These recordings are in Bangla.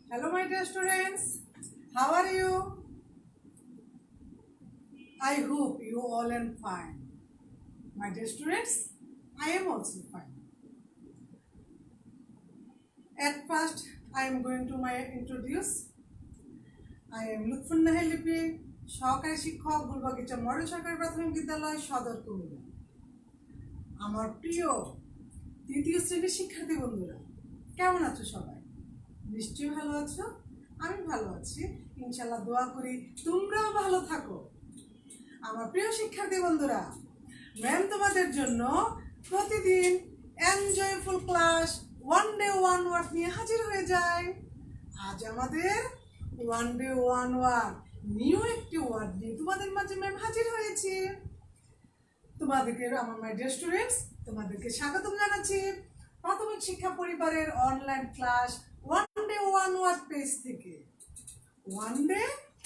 Hello, my dear students. How are you? I hope you all are fine. My dear students, I am also fine. At first, I am going to introduce. I am Lutfun Nahelipi, সহকারী শিক্ষক গুলবাগিচা মডেল সরকারি প্রাথমিক বিদ্যালয় সদর কুমিল্লা। আমার প্রিয় তৃতীয় শ্রেণীর শিক্ষার্থী বন্ধুরা, কেমন আছো সবাই? নিশ্চয়ই ভালো আছো। আমি ভালো আছি, ইনশাআল্লাহ দোয়া করি তোমরাও ভালো থাকো। আমার প্রিয় শিক্ষার্থী বন্ধুরা, ম্যাম তোমাদের জন্য প্রতিদিন enjoyful class one day one word নিয়ে হাজির হয়ে যায়। আজ আমাদের one day one word new একটি ওয়ার্ড নিয়ে তোমাদের মাঝে ম্যাম হাজির হয়েছি। তোমাদেরকে আমার মাই ডিয়ার স্টুডেন্টস, তোমাদেরকে স্বাগতম জানাচ্ছি প্রাথমিক শিক্ষা পরিবারের online class one day one word page থেকে। One day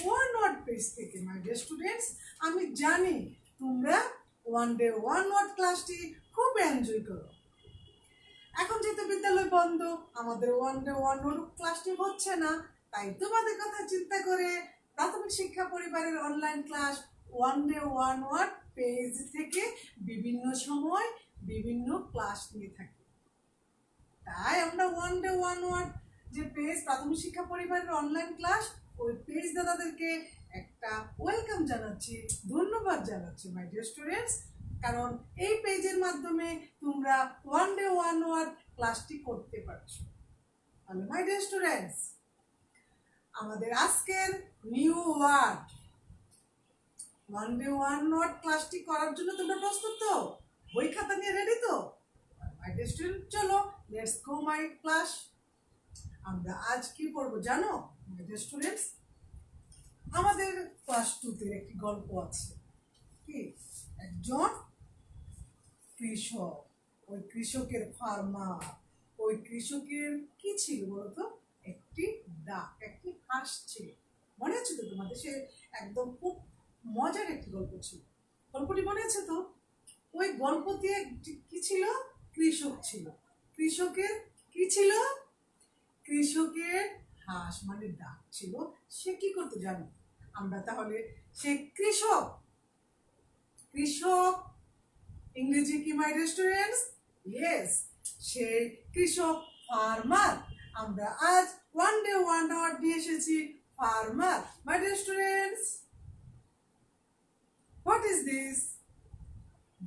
one word page থেকে মাই ডিয়ার স্টুডেন্টস, আমি জানি তোমরা ওয়ান ডে ওয়ান ওয়ার্ড ক্লাসটি খুব এনজয় করো। এখন যেহেতু বিদ্যালয় বন্ধ, আমাদের ওয়ান ডে ওয়ান ওয়ার্ড ক্লাসটি হচ্ছে না, তাই তোমাদের কথা চিন্তা করে প্রাথমিক শিক্ষা পরিবারের online class one day one word page থেকে বিভিন্ন সময় বিভিন্ন ক্লাস নিয়ে থাকি। তাই আমরা ওয়ান ডে ওয়ান ওয়ার্ড যে পেজ প্রাথমিক শিক্ষা পরিবারের অনলাইন ক্লাস, ওই পেজ দাদাদেরকে একটা ওয়েলকাম জানাচ্ছি, ধন্যবাদ জানাচ্ছি মাই ডিয়ার স্টুডেন্টস। কারণ এই পেজের মাধ্যমে তোমরা ওয়ান ডে ওয়ান ওয়ার্ড ক্লাসটি করতে পারছো। তাহলে মাই ডিয়ার স্টুডেন্টস, আমাদের আজকের new word one day one word ক্লাসটি করার জন্য তোমরা প্রস্তুত তো? বই খাতা নিয়ে রেডি তো? মাই ডিয়ার স্টুডেন্ট, চলো লেটস গো মাই ক্লাস। আমরা আজ কি পড়বো জানো মাই ডিয়ার স্টুডেন্টস? আমাদের ক্লাস 2-তে একটি গল্প আছে। কি? একজন কৃষক, ওই কৃষকের ফার্মার, ওই কৃষকের কি ছিল বলতো? একটি ডাক, একটি হাঁস ছিল। মনে আছে তো তোমাদের? সে একদম খুব মজার একটি গল্প ছিল। গল্পটি মনে আছে তো? ওই গল্পতে কি ছিল? কৃষক ছিল। কৃষকের কি ছিল? কৃষকের হাঁস মানে ডাক ছিল। সে কি করতে জানো? আমরা তাহলে সে কৃষক, কৃষক ইংরেজি কি মাই ডিয়ার স্টুডেন্টস? ইয়েস, সে কৃষক, ফার্মার। আমরা আজ ওয়ান ডে ওয়ান ওয়ার্ড নিয়ে এসেছি farmer. My dear students, what is this?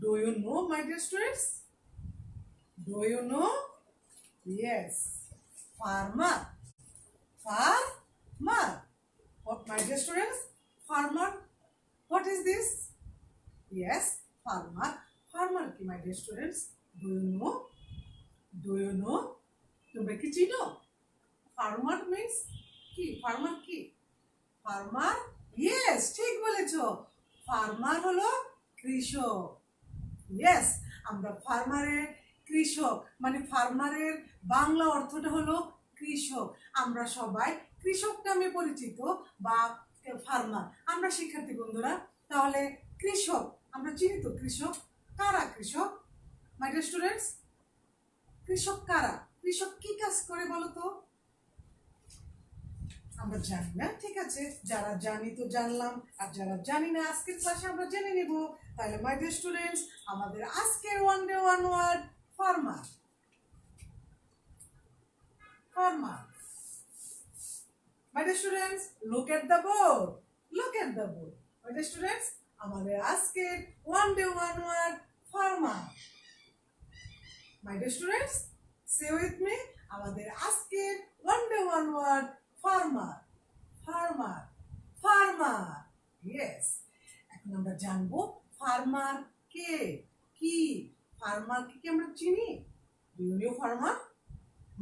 Do you know my dear students? Do you know? Yes, farmer. Farmer. What, my dear students? Farmer. What is this? Yes, farmer. Farmer ki my dear students? Do you know? Do you know? তোমরা কি চিনো? Farmer means কি? Farmer কি? Farmer? Yes, ঠিক বলেছো। Farmer হলো কৃষক। Yes, আমরা ফার্মারের কৃষক মানে ফার্মারের বাংলা অর্থটা হলো কৃষক। আমরা সবাই কৃষক নামে পরিচিত বা ফার্মার। আমরা শিক্ষার্থী বন্ধুরা, তাহলে কৃষক আমরা চিনি তো? কৃষক কারা? কৃষক মাই ডিয়ার স্টুডেন্টস, কৃষক কারা? কৃষক কি কাজ করে বলো তো? আমরা জানি না, ঠিক আছে। যারা জানি তো জানলাম, আর যারা জানি না আজকের ক্লাসে আমরা জেনে নেব। তাহলে মাই ডিয়ার স্টুডেন্টস, আমাদের আজকের one day one word farmer. Farmer. My dear students, look at the board. Look at the board. My dear students, আমাদের আজকের one day one word farmer. My dear students, say with me, আমাদের আজকের one day one word farmer. Farmer, farmer. Yes, এখন আমরা জানবো ফার্মার কে, কি? ফার্মার কি আমরা চিনি? Do you know farmer?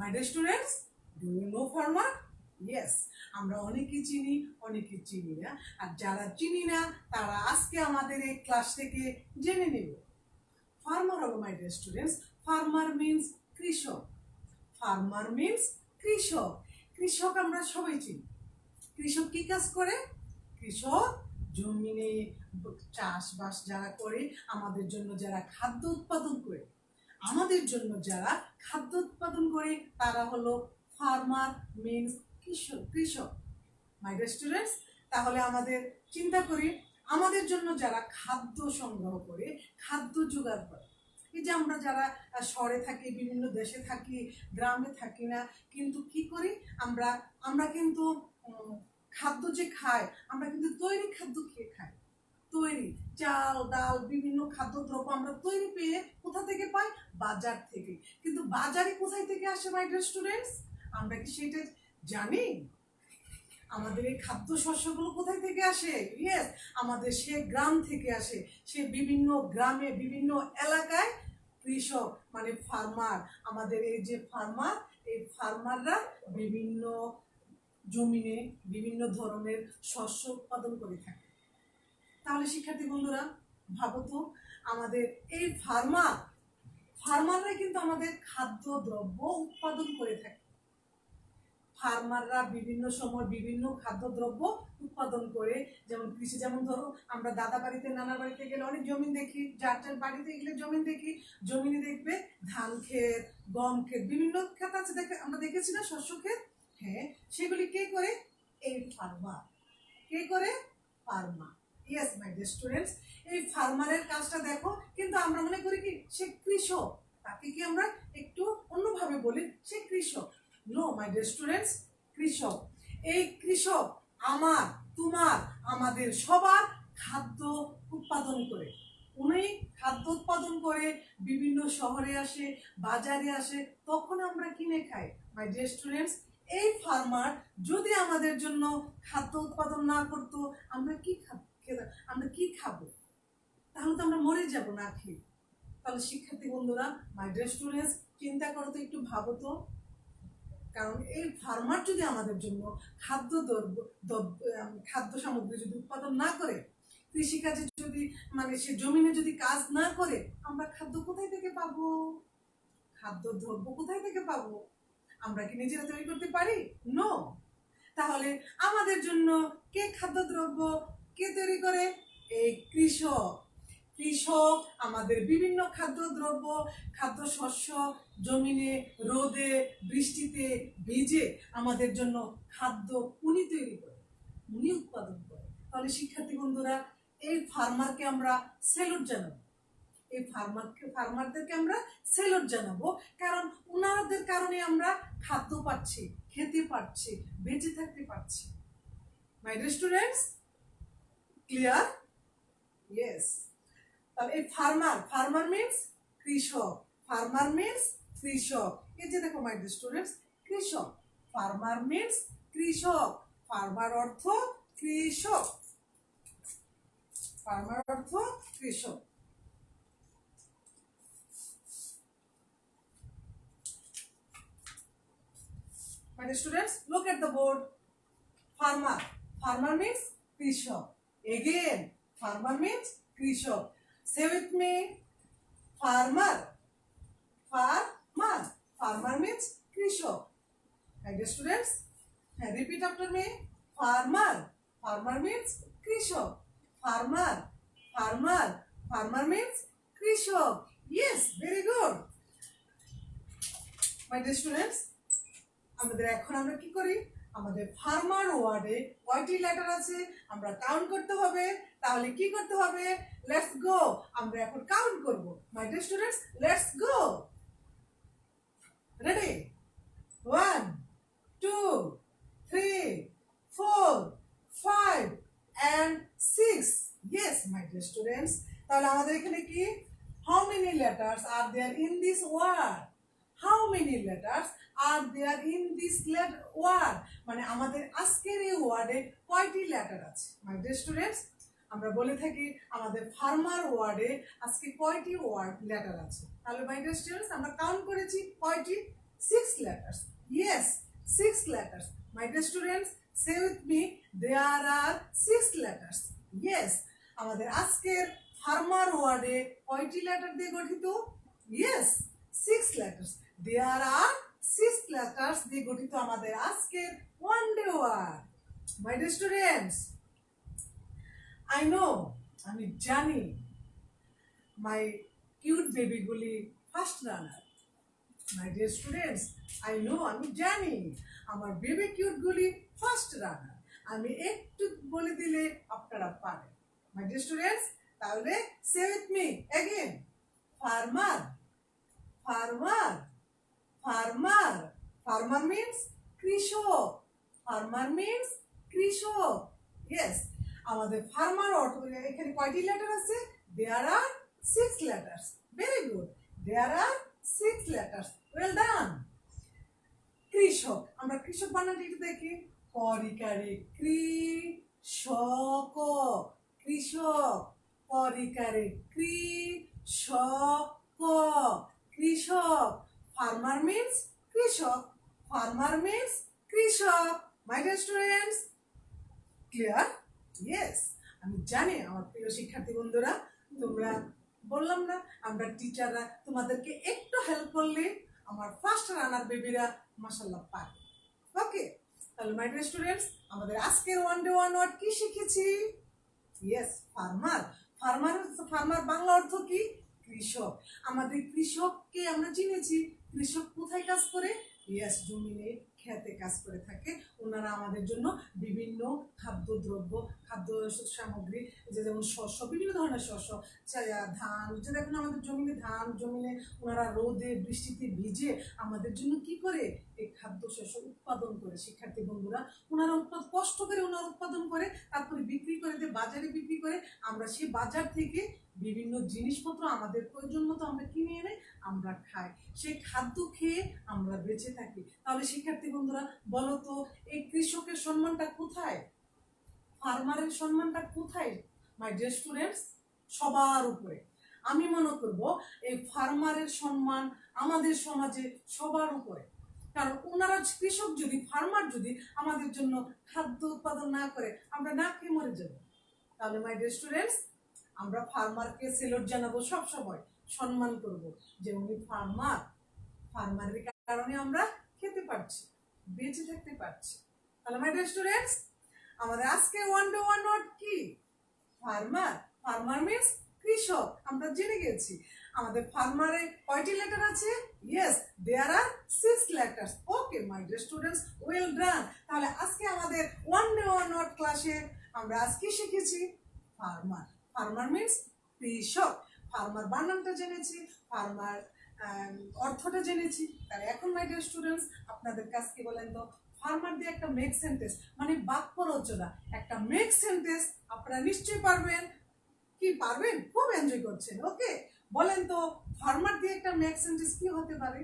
My dear students, do you know farmer? Yes, আমরা অনেকে চিনি, অনেকে চিনি না। আর যারা চিনি না তারা আজকে আমাদের এই ক্লাস থেকে জেনে নেব। ফার্মার হলো মাই ডিয়ার স্টুডেন্টস, ফার্মার মিন্স কৃষক। ফার্মার মিন্স কৃষক। কৃষক আমরা সবাই চিনি। কৃষক কি কাজ করে? কৃষক জমিনে চাষবাস যারা করে, আমাদের জন্য যারা খাদ্য উৎপাদন করে, আমাদের জন্য যারা খাদ্য উৎপাদন করে তারা হলো ফার্মার মিন্স কৃষক কৃষক মাই ডিয়ার স্টুডেন্টস। তাহলে আমাদের চিন্তা করি আমাদের জন্য যারা খাদ্য সংগ্রহ করে, খাদ্য জোগাড় করে, এই যে আমরা যারা শহরে থাকি, বিভিন্ন দেশে থাকি, গ্রামে থাকি না, কিন্তু কি করি আমরা আমরা কিন্তু খাদ্য যে খাই, আমরা কিন্তু তৈরি খাদ্য খেয়ে খাই। তৈরি চাল ডাল বিভিন্ন খাদ্যদ্রব্য আমরা তৈরি পেয়ে কোথা থেকে পাই? বাজার থেকে। কিন্তু বাজারে কোথায় থেকে আসে মাই ডিয়ার স্টুডেন্টস? আমরা কি সেটা জানি? আমাদের এই খাদ্য শস্যগুলো কোথায় থেকে আসে? ইয়েস, আমাদের সে গ্রাম থেকে আসে। সে বিভিন্ন গ্রামে বিভিন্ন এলাকায় কৃষক মানে ফার্মার, আমাদের এই যে ফার্মার, এই ফার্মাররা বিভিন্ন জমিনে বিভিন্ন ধরনের শস্য উৎপাদন করে থাকে। তাহলে শিক্ষার্থী বন্ধুরা ভাবো তো, আমাদের এই ফার্মাররা কিন্তু আমাদের খাদ্য দ্রব্য উৎপাদন করে থাকে। ফার্মাররা বিভিন্ন সময় বিভিন্ন খাদ্যদ্রব্য উৎপাদন করে, যেমন কৃষি, যেমন ধরো আমরা দাদা বাড়িতে নানা বাড়িতে গেলে অনেক জমি দেখি, যার যার বাড়িতে গেলে জমি দেখি, জমিনে দেখবে ধান ক্ষেত, গম ক্ষেত, বিভিন্ন ক্ষেত আছে, আমরা দেখেছি না শস্য ক্ষেত? হ্যাঁ, সেগুলি কে করে? এই ফার্মার। কে করে? Farmer. Yes my dear students, এই ফার্মারের কাজটা দেখো, কিন্তু আমরা মনে করি কি সে কৃষক, তাকে কি আমরা একটু অন্যভাবে বলি, সে কৃষক। নো মাই ডিয়ার স্টুডেন্টস, কৃষক, এই কৃষক আমার তোমার আমাদের সবার খাদ্য উৎপাদন করে। উনি খাদ্য উৎপাদন করে বিভিন্ন শহরে আসে, বাজারে আসে, তখন আমরা কিনে খাই। মাই ডিয়ার স্টুডেন্টস, এই ফার্মার যদি আমাদের জন্য খাদ্য উৎপাদন না করতো, আমরা কি আমরা কি খাবো? তাহলে তো আমরা মরে যাব না খেয়ে। তাহলে শিক্ষার্থী বন্ধুরা মাই ডিয়ার স্টুডেন্টস, চিন্তা করো তো, একটু ভাবো তো, কারণ এই ফার্মার যদি আমাদের জন্য খাদ্য সামগ্রী যদি উৎপাদন না করে, কৃষিকাজে যদি মানে সে জমিনে যদি কাজ না করে, আমরা খাদ্য কোথায় থেকে পাবো? খাদ্য দ্রব্য কোথায় থেকে পাবো? আমরা কি নিজেরা তৈরি করতে পারি? নো। তাহলে আমাদের জন্য কে খাদ্যদ্রব্য কে তৈরি করে? এই কৃষক। কৃষক আমাদের বিভিন্ন খাদ্যদ্রব্য, খাদ্য শস্য জমিনে রোদে বৃষ্টিতে ভিজে আমাদের জন্য খাদ্য উনি তৈরি করে, উনি উৎপাদন করে। তাহলে শিক্ষার্থী বন্ধুরা এই ফার্মারকে আমরা স্যালুট জানাবো, এই ফার্মারদেরকে আমরা স্যালুট জানাবো, কারণ ওনাদের কারণে আমরা খাদ্য পাচ্ছি, খেতে পারছি, বেঁচে থাকতে পারছি। মাই ডিয়ার স্টুডেন্টস, ক্লিয়ার? ইয়েস। তাহলে এই ফার্মার মিন্স কৃষক, ফার্মার মিন্স কৃষক। এই যে দেখো মাই ডিয়ার স্টুডেন্টস, কৃষক, ফার্মার মিন্স কৃষক, ফার্মার অর্থ কৃষক, ফার্মার অর্থ কৃষক। My dear students, look at the board. Farmer means kৃষক. Again, farmer means kৃষক. Say with me, farmer. Farmer means kৃষক. My dear students, repeat after me. Farmer means kৃষক. Farmer means kৃষক. Yes, very good. My dear students, আমাদের এখন আমরা কি করি, আমাদের ফার্মার ওয়ার্ডে কয়টি লেটার আছে আমরা কাউন্ট করতে হবে। তাহলে কি করতে হবে? লেটস গো, আমরা এখন কাউন্ট করব। My dear students, let's go. Ready? 1 2 3 4 5 and 6। Yes my dear students, তাহলে আমাদের এখানে কি, how many letters are there in this word? How many letters are there in this word? মানে আমাদের আজকের এই ওয়ার্ডে কয়টি লেটার আছে? মাই ডিয়ার স্টুডেন্টস, আমরা বলে থাকি আমাদের ফার্মার ওয়ার্ডে আজকে কয়টি লেটার আছে। তাহলে মাই ডিয়ার স্টুডেন্টস আমরা কাউন্ট করেছি কয়টি? 6 letters. Yes, 6 letters. My dear students, say with me, there are 6 letters. Yes, আমাদের আজকের ফার্মার ওয়ার্ডে কয়টি লেটার দিয়ে গঠিত? Yes, 6 letters. There are 6 letters দিয়ে গঠিত আমাদের আজকের one day word. My dear students, I know, আমি জানি মাই কিউট বেবিগুলি first runner. My dear students, I know, আমি জানি আমার বেবি কিউটগুলি ফার্স্ট রানার। আমি একটু বলে দিলে আপনারা পারেন। মাই ডিয়ার স্টুডেন্টস, তাহলে say with me again. Farmer, farmer, farmer. Farmer means কৃষক। ফার্মার মিন্স কৃষক। ইয়েস, আমাদের ফার্মার অর্থ এখানে কয়টি লেটার আছে? দেয়ার are 6 letters. Very good. There are 6 letters. Well done. কৃষক, আমরা কৃষক বানানটা একটু দেখি। পরিকারে কৃষক, কৃষক। পরিকারে কৃষক, কৃষক। ফার্মার মিন্স কৃষক। ফার্মার মিন্স কৃষক। মাই ডিয়ার স্টুডেন্টস, ক্লিয়ার? ইয়েস, আমি জানি আমার প্রিয় শিক্ষার্থী বন্ধুরা, তোমরা বললাম না আমরা টিচাররা তোমাদেরকে একটু হেল্প করলে আমার ফার্স্ট রানার বেবিরা মাশাআল্লাহ পারে। ওকে, তাহলে মাই ডিয়ার স্টুডেন্টস, আমাদের আজকের ওয়ান ডে ওয়ান ওয়ার্ড কি শিখেছি? Yes, farmer. Farmer, farmer Bangla অর্থ কি? কৃষক। আমাদের কৃষককে আমরা চিনেছি, কৃষক কোথায় কাজ করে? ইয়েস, জমিনে খেতে কাজ করে থাকে। ওনারা আমাদের জন্য বিভিন্ন খাদ্যদ্রব্য, খাদ্য সামগ্রী, যেমন শস্য, বিভিন্ন ধরনের শস্য, ধান, যে দেখুন আমাদের জমিনে ধান, জমিনে ওনারা রোদে বৃষ্টিতে ভিজে আমাদের জন্য কি করে? এই খাদ্য শস্য উৎপাদন করে। শিক্ষার্থী বন্ধুরা, ওনারা কষ্ট করে ওনারা উৎপাদন করে, তারপরে বিক্রি করে দিয়ে বাজারে বিক্রি করে। আমরা সেই বাজার থেকে বিভিন্ন জিনিসপত্র আমাদের প্রয়োজন মতো আমরা কিনে এনে আমরা খাই। সেই খাদ্য খেয়ে আমরা বেঁচে থাকি। তাহলে শিক্ষার্থী বন্ধুরা বলো তো, এই কৃষকের সম্মানটা কোথায়? ফার্মারের সম্মানটা কোথায়? মাই ডিয়ার স্টুডেন্টস, সবার উপরে। আমি মনে করব এই ফার্মারের সম্মান আমাদের সমাজে সবার উপরে। কারণ ওনারা কৃষক যদি, ফার্মার যদি আমাদের জন্য খাদ্য উৎপাদন না করে, আমরা না খেয়ে মরে যাব। তাহলে মাই ডিয়ার স্টুডেন্টস, আমরা ফার্মারকে সেলুট জানাবো, সব সময় সম্মান করব যে উনি ফার্মার। ফার্মারের কারণে আমরা খেতে পারছি, বেঁচে থাকতে পারছি। তাহলে মাই ডিয়ার স্টুডেন্টস, আমাদের আজকে ওয়ান ডে ওয়ান ওয়ার্ড কি? ফার্মার। ফার্মার মিন্স কৃষক, আমরা জেনে গেছি। আমাদের ফার্মারে কয়টি লেটার আছে? Yes, there are 6 letters. Okay my dear students, well done. তাহলে আজকে আমাদের ওয়ান ডে ওয়ান ওয়ার্ড ক্লাসে আমরা আজকে শিখেছি ফার্মার। ফার্মার মিন্স কৃষক। ফার্মার বানানটা জেনেছি, ফার্মার অর্থটা জেনেছি। তাহলে এখন মাই ডিয়ার স্টুডেন্টস, আপনাদের কাছে কি বলেন তো, ফার্মার দিয়ে একটা মেক সেন্টেন্স, মানে বাক্য রচনা, একটা মেক সেন্টেন্স আপনারা নিশ্চয়ই পারবেন। কি পারবেন? খুব এনজয় করছেন। ওকে, বলেন তো ফার্মার দিয়ে একটা মেক সেন্টেন্স কি হতে পারে?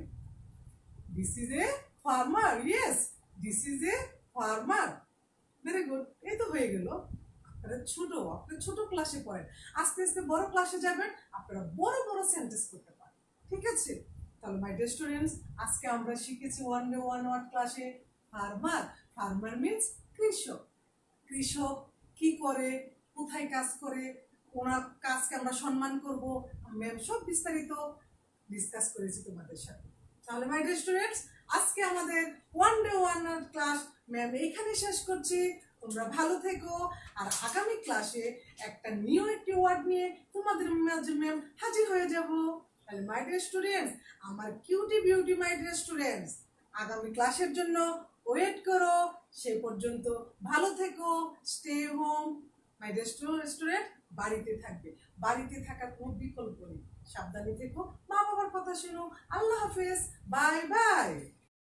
This is a farmer. Yes, this is a farmer. Very good, এই তো হয়ে গেল। আপনারা ছোট ক্লাসে পড়েন, আস্তে আস্তে বড় ক্লাসে যাবেন, আপনারা বড় বড় সেন্টেন্স করতে পারেন। ঠিক আছে? তাহলে মাই ডিয়ার স্টুডেন্টস, আজকে আমরা শিখেছি ওয়ান ডে ওয়ান ওয়ার্ড ক্লাসে ফার্মার। ফার্মার মিন্স কৃষক। কৃষক কি করে, কোথায় কাজ করে, ওনার কাজকে আমরা সম্মান করব, ম্যাম সব বিস্তারিত ডিসকাস করেছি তোমাদের সাথে। তাহলে মাই ডিয়ার স্টুডেন্টস, আজকে আমাদের one day one word class ma'am এইখানে শেষ করছি। তোমরা ভালো থেকো, আর আগামী ক্লাসে একটা নিউ একটি ওয়ার্ড নিয়ে তোমাদের মাঝে ম্যাম হাজির হয়ে যাব। তাহলে মাই ডিয়ার স্টুডেন্টস, আমার কিউটি বিউটি মাই ডিয়ার স্টুডেন্টস, আগামী ক্লাসের জন্য ওয়েট করো। সেই পর্যন্ত ভালো থেকো, stay home. My dear student, বাড়িতে থাকবে, বাড়িতে থাকার কোনো বিকল্প নেই। সাবধানে থেকো, মা বাবার কথা শোনো। আল্লাহ হাফেজ, বাই বাই।